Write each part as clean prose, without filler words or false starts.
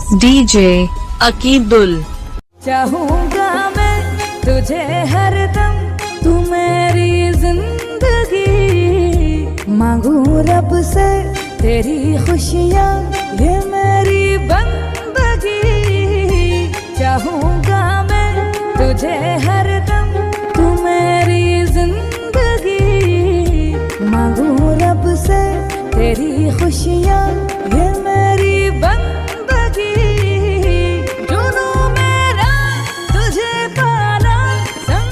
DJ अकीदुल। चाहूंगा मैं तुझे हरदम, तू मेरी जिंदगी, मांगू रब से तेरी खुशियाँ, ये मेरी बंदगी। चाहूंगा मैं तुझे हरदम, तू मेरी जिंदगी, मांगू रब से तेरी खुशियाँ, ये मेरी बंदगी। जुनून मेरा तुझे पाना।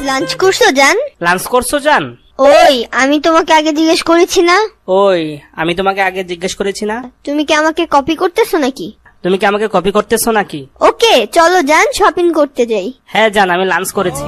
লাঞ্চ করছো জান? লাঞ্চ করছো জান? ওই আমি তোমাকে আগে জিজ্ঞেস করেছি না? ওই আমি তোমাকে আগে জিজ্ঞেস করেছি না? তুমি কি আমাকে কপি করতেছো নাকি? তুমি কি আমাকে কপি করতেছো নাকি? ওকে চলো জান শপিং করতে যাই। হ্যাঁ জান, আমি লাঞ্চ করেছি।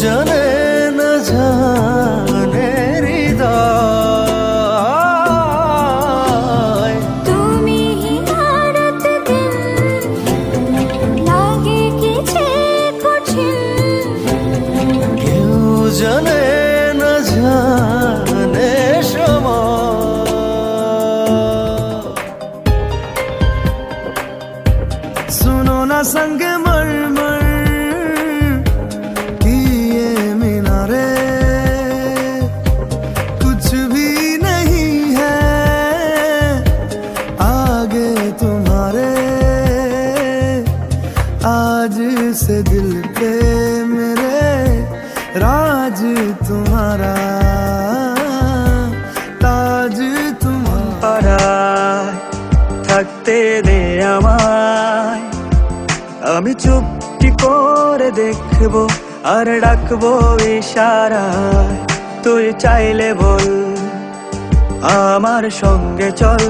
জানে না জানে হৃদয়, তুমি ही भारत दिल, लागे किसे कठिन। কেউ জানে না জানে সময়। सुनो ना संग मरमर की ये मीनारे, कुछ भी नहीं है आगे तुम्हारे। आज से दिल पे मेरे राज तुम्हारा, ताज तुम्हारा। থাকতে দে আমায়, আমি চুপটি করে দেখবো আর ডাকবো ইশারায়। তুই চাইলে বল আমার সঙ্গে চল,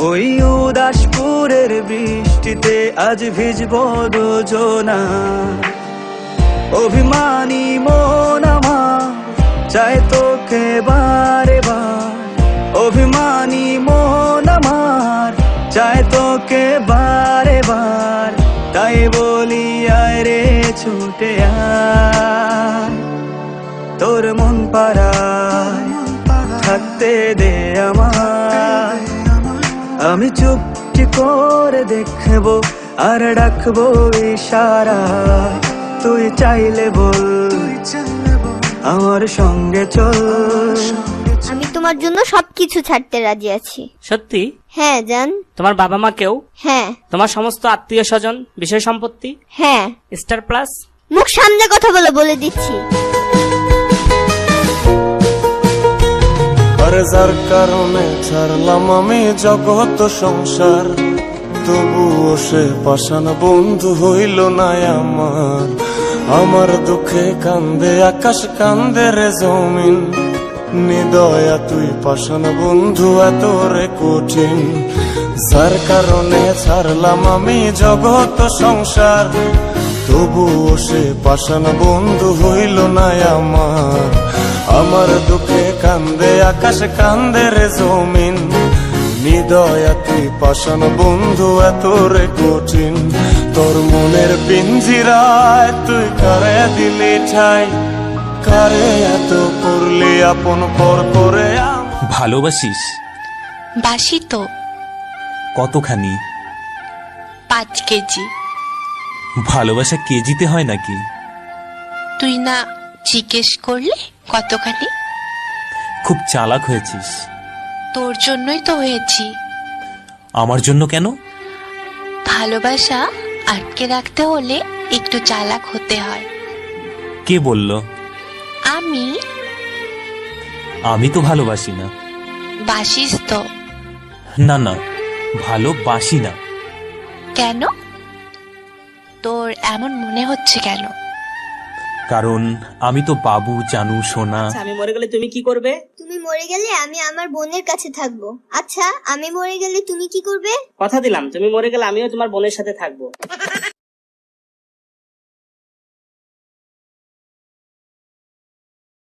ওই উদাসপুরের বৃষ্টিতে আজ ভিজবো দুজনা। অভিমানী মন আমার চায় তোকে বারে বার, অভিমানী মন আমার চায় তোকে বারে বার। তাই বলি আয় রে ছুটে আয়, তোর মন পাড়ায় থাকতে দে আমায়। আমি চুপটি করে দেখবো আর ডাকবো ইশারায়। তুই চাইলে বল আমার সঙ্গে চল। আমি তোমার জন্য সবকিছু ছাড়তে রাজি আছি। সত্যি? হ্যাঁ জান। তোমার বাবা মা কেউ? হ্যাঁ। তোমার সমস্ত আত্মীয় স্বজন, বিষয় সম্পত্তি? হ্যাঁ। Star plus? মুখ সামনে কথা বলে দিচ্ছি। আরে যার কারণে ছাড়লাম আমি জগৎ সংসার, তবুও সে পাষাণ বন্ধু হইল না আমার। আমার দুঃখে কান্দে আকাশ, কান্দে রে জমিন, নিদয়া তুই পাষাণ বন্ধু এত রে কঠিন। যার কারণে ছাড়লাম আমি জগৎ সংসার, তবুও সে পাষাণ বন্ধু হইল না আমার। আমার দুঃখে কান্দে আকাশ, কান্দে রে জমিন, নিদয়া তুই পাষাণ বন্ধু এত রে কঠিন। তোর মনের পিঞ্জিরায় তুই কারে দিলি ঠাই, কারে এত করলি আপন পর করে। ভালোবাসিস? বাসি তো। কতখানি? 5 কেজি। ভালোবাসা কেজিতে হয় নাকি? তুই না জিজ্ঞেস করলে কতখানি? খুব চালাক হয়েছিস। তোর জন্যই তো হয়েছি। আমার জন্য কেন? ভালোবাসা আটকে রাখতে হলে একটু চালাক হতে হয়। কে বলল? আমি। আমি তো ভালোবাসি না। বাসিস তো? না না, ভালোবাসি না। কেন? তোর এমন মনে হচ্ছে কেন? কারণ আমি তো বাবু, জানু, সোনা। আমি মরে গেলে তুমি কি করবে? তুমি মরে গেলে আমি আমার বোনের কাছে থাকবো। আচ্ছা আমি মরে গেলে তুমি কি করবে? কথা দিলাম, তুমি মরে গেলে আমিও তোমার বোনের সাথে থাকবো।